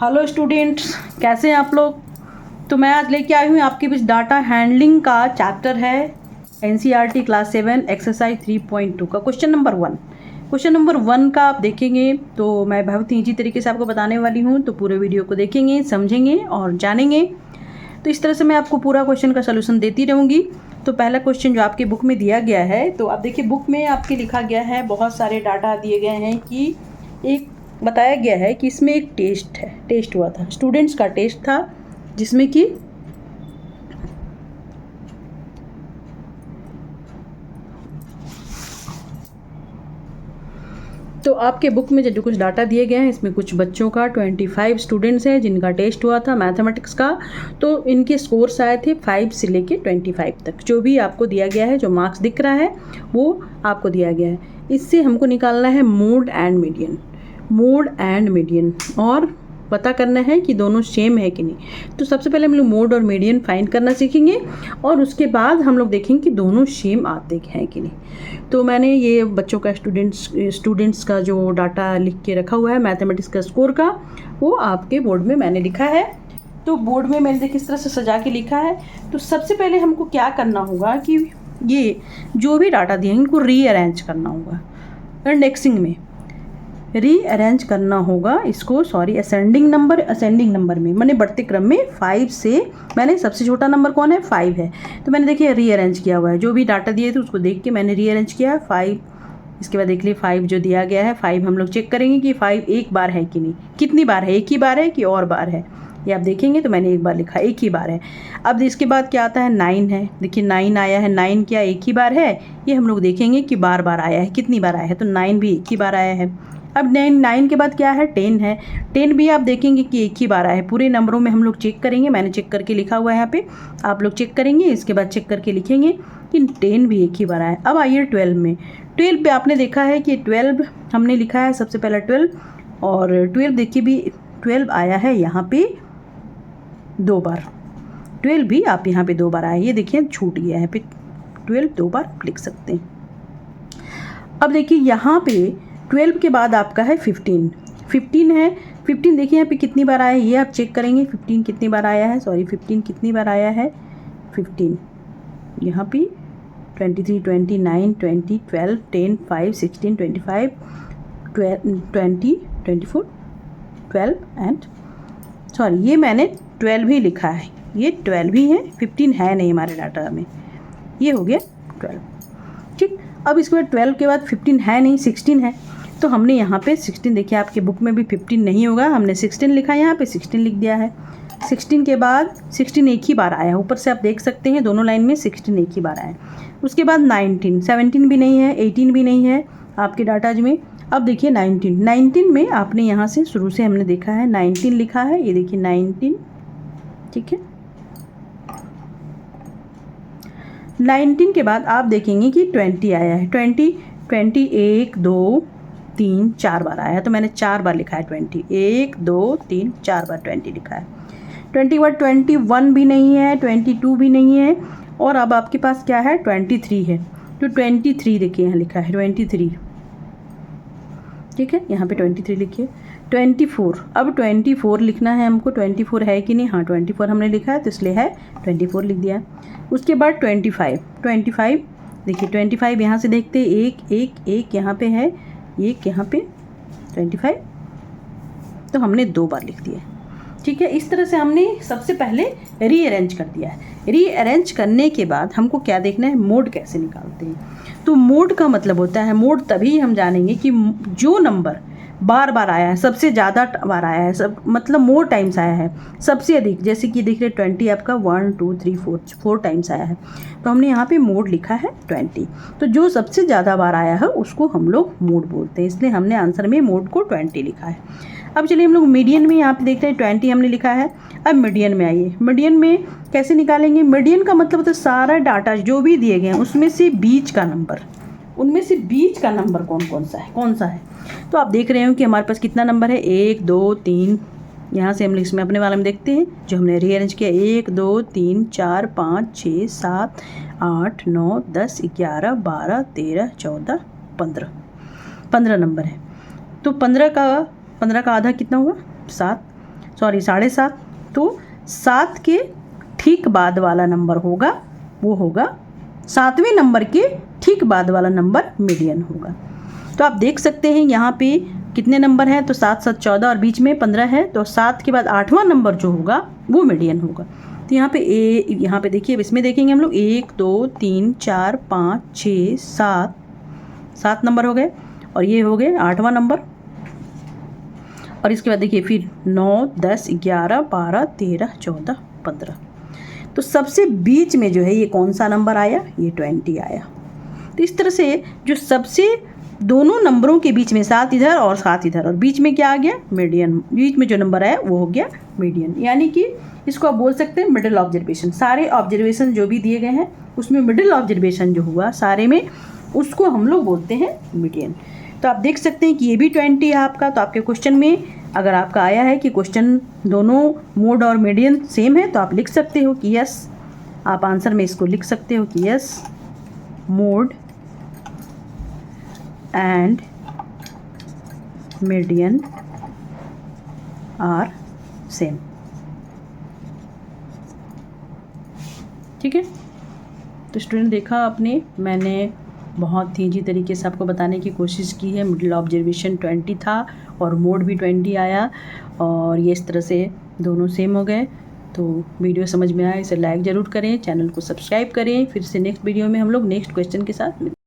Hello students, कैसे हैं आप लोग। तो मैं आज लेके आई हूँ आपके बीच डाटा हैंडलिंग का चैप्टर है एनसीईआरटी क्लास 7 एक्सरसाइज 3.2 का क्वेश्चन नंबर 1। क्वेश्चन नंबर 1 का आप देखेंगे तो मैं बहुत ही ईजी तरीके से आपको बताने वाली हूँ, तो पूरे वीडियो को देखेंगे, समझेंगे और जानेंगे। तो इस तरह से मैं आपको पूरा क्वेश्चन का सोल्यूशन देती रहूँगी। तो पहला क्वेश्चन जो आपकी बुक में दिया गया है, तो आप देखिए बुक में आपके लिखा गया है, बहुत सारे डाटा दिए गए हैं कि एक बताया गया है कि इसमें एक टेस्ट हुआ था, स्टूडेंट्स का टेस्ट था, जिसमें कि तो आपके बुक में जो कुछ डाटा दिए गए हैं, इसमें कुछ बच्चों का 25 स्टूडेंट्स हैं जिनका टेस्ट हुआ था मैथमेटिक्स का। तो इनके स्कोर्स आए थे 5 से लेके 25 तक। जो भी आपको दिया गया है, जो मार्क्स दिख रहा है वो आपको दिया गया है। इससे हमको निकालना है मोड एंड मीडियन और पता करना है कि दोनों सेम है कि नहीं। तो सबसे पहले हम लोग मोड और मीडियन फाइंड करना सीखेंगे और उसके बाद हम लोग देखेंगे कि दोनों सेम आते हैं कि नहीं। तो मैंने ये बच्चों का स्टूडेंट्स का जो डाटा लिख के रखा हुआ है मैथमेटिक्स का स्कोर का, वो आपके बोर्ड में मैंने लिखा है। तो बोर्ड में मैंने किस तरह से सजा के लिखा है। तो सबसे पहले हमको क्या करना होगा कि ये जो भी डाटा दिए इनको रीअरेंज करना होगा। इंडेक्सिंग में रीअरेंज करना होगा इसको, असेंडिंग नंबर में, मैंने बढ़ते क्रम में 5 से, मैंने सबसे छोटा नंबर कौन है 5 है, तो मैंने देखिए रीअरेंज किया हुआ है। जो भी डाटा दिए थे उसको देख के मैंने रीअरेंज किया है 5। इसके बाद देख लिए 5 जो दिया गया है 5 हम लोग चेक करेंगे कि 5 एक बार है कि नहीं, कितनी बार है, एक ही बार है कि और बार है, ये आप देखेंगे। तो मैंने एक बार लिखा, एक ही बार है। अब इसके बाद क्या आता है 9 है, देखिए 9 आया है। 9 क्या एक ही बार है, ये हम लोग देखेंगे कि बार बार आया है, कितनी बार आया है। तो 9 भी एक ही बार आया है। अब 9 के बाद क्या है 10 है। 10 भी आप देखेंगे कि एक ही बार आया है। पूरे नंबरों में हम लोग चेक करेंगे, मैंने चेक करके लिखा हुआ है यहाँ पे, आप लोग चेक करेंगे, इसके बाद चेक करके लिखेंगे कि 10 भी एक ही बार आया है। अब आइए 12 में। 12 पे आपने देखा है कि 12 हमने लिखा है सबसे पहला 12, और 12 देखिए भी 12 आया है यहाँ पे 2 बार। 12 भी आप यहाँ पे 2 बार आया है, ये देखिए छूट गया है, पे 12 2 बार लिख सकते हैं। अब देखिए यहाँ पे 12 के बाद आपका है 15 है। 15 देखिए यहाँ पे कितनी बार आया है, ये आप चेक करेंगे 15 कितनी बार आया है, 15 कितनी बार आया है 15 यहाँ पे 23, 29, 20, 12, 10, 5, 16, 25, 20, 24, 12 एंड ये मैंने 12 ही लिखा है, ये 12 ही है, 15 है नहीं हमारे डाटा में, ये हो गया 12। ठीक, अब इसके बाद 12 के बाद 15 है नहीं, 16 है। तो हमने यहाँ पे 16, देखिए आपके बुक में भी 15 नहीं होगा, हमने 16 लिखा है, यहाँ पे 16 लिख दिया है। 16 के बाद 16 एक ही बार आया, ऊपर से आप देख सकते हैं दोनों लाइन में 16 एक ही बार आया। उसके बाद 19, 17 भी नहीं है, 18 भी नहीं है आपके डाटाज में। अब देखिए 19 में आपने यहाँ से शुरू से हमने देखा है 19 लिखा है, ये देखिए 19, ठीक है। 19 के बाद आप देखेंगे कि 20 आया है। 20 1 2 3 4 बार आया है, तो मैंने 4 बार लिखा है 20, 1 2 3 4 बार 20 लिखा है। 20 बाद 21 भी नहीं है, 22 भी नहीं है, और अब आपके पास क्या है 23 है। तो 23 देखिए यहाँ लिखा है 23, ठीक है, यहाँ पे 23 लिखिए। 24, अब 24 लिखना है हमको, 24 है कि नहीं, हाँ 24 हमने लिखा है तो इसलिए है 24 लिख दिया। उसके बाद 25 देखिए 25 यहाँ से देखते एक यहाँ पे है, एक यहाँ पे 25, तो हमने 2 बार लिख दिया, ठीक है। इस तरह से हमने सबसे पहले रीअरेंज कर दिया है। रीअरेंज करने के बाद हमको क्या देखना है, मोड कैसे निकालते हैं। तो मोड का मतलब होता है, मोड तभी हम जानेंगे कि जो नंबर बार बार आया है, सबसे ज़्यादा बार आया है, सब मतलब मोर टाइम्स आया है, सबसे अधिक, जैसे कि देख रहे 20 आपका 1 2 3 4 टाइम्स आया है, तो हमने यहाँ पे मोड लिखा है 20। तो जो सबसे ज़्यादा बार आया है उसको हम लोग मोड बोलते हैं, इसलिए हमने आंसर में मोड को 20 लिखा है। अब चलिए हम लोग मीडियन में यहाँ पे देखते हैं 20 हमने लिखा है। अब मीडियन में आइए, मीडियन में कैसे निकालेंगे। मीडियन का मतलब होता है सारा डाटा जो भी दिए गए हैं उसमें से बीच का नंबर, उनमें से बीच का नंबर कौन सा है। तो आप देख रहे हो कि हमारे पास कितना नंबर है, 1 2 3, यहाँ से हम इसमें अपने वाले में देखते हैं जो हमने रीअरेंज किया, 1 2 3 4 5 6 7 8 9 10 11 12 13 14 15 नंबर है। तो 15 का आधा कितना हुआ 7, सॉरी 7.5, तो 7 के ठीक बाद वाला नंबर होगा वो होगा 7वें नंबर के ठीक बाद वाला नंबर मीडियन होगा। तो आप देख सकते हैं यहाँ पे कितने नंबर हैं, तो 7 7 14 और बीच में 15 है, तो 7 के बाद 8वां नंबर जो होगा वो मीडियन होगा। तो यहाँ पे देखिए, अब इसमें देखेंगे हम लोग 1 2 3 4 5 6 7 नंबर हो गए, और ये हो गए 8वां नंबर। और इसके बाद देखिए फिर 9 10 11 12 13 14 15, तो सबसे बीच में जो है ये कौन सा नंबर आया, ये 20 आया। तो इस तरह से जो सबसे दोनों नंबरों के बीच में 7 इधर और 7 इधर, और बीच में क्या आ गया, मीडियन, बीच में जो नंबर आया वो हो गया मीडियन। यानी कि इसको आप बोल सकते हैं मिडिल ऑब्जर्वेशन। सारे ऑब्जर्वेशन जो भी दिए गए हैं उसमें मिडिल ऑब्जर्वेशन जो हुआ सारे में, उसको हम लोग बोलते हैं मीडियन। तो आप देख सकते हैं कि ये भी 20 है आपका। तो आपके क्वेश्चन में अगर आपका आया है कि क्वेश्चन दोनों मोड और मीडियन सेम है, तो आप लिख सकते हो कि यस, आप आंसर में इसको लिख सकते हो कि yes, mode and median are same. ठीक है, तो स्टूडेंट देखा आपने, मैंने बहुत ही ईजी तरीके से आपको बताने की कोशिश की है। मिडिल ऑब्जर्वेशन 20 था और मोड भी 20 आया, और ये इस तरह से दोनों सेम हो गए। तो वीडियो समझ में आया इसे लाइक ज़रूर करें, चैनल को सब्सक्राइब करें। फिर से नेक्स्ट वीडियो में हम लोग नेक्स्ट क्वेश्चन के साथ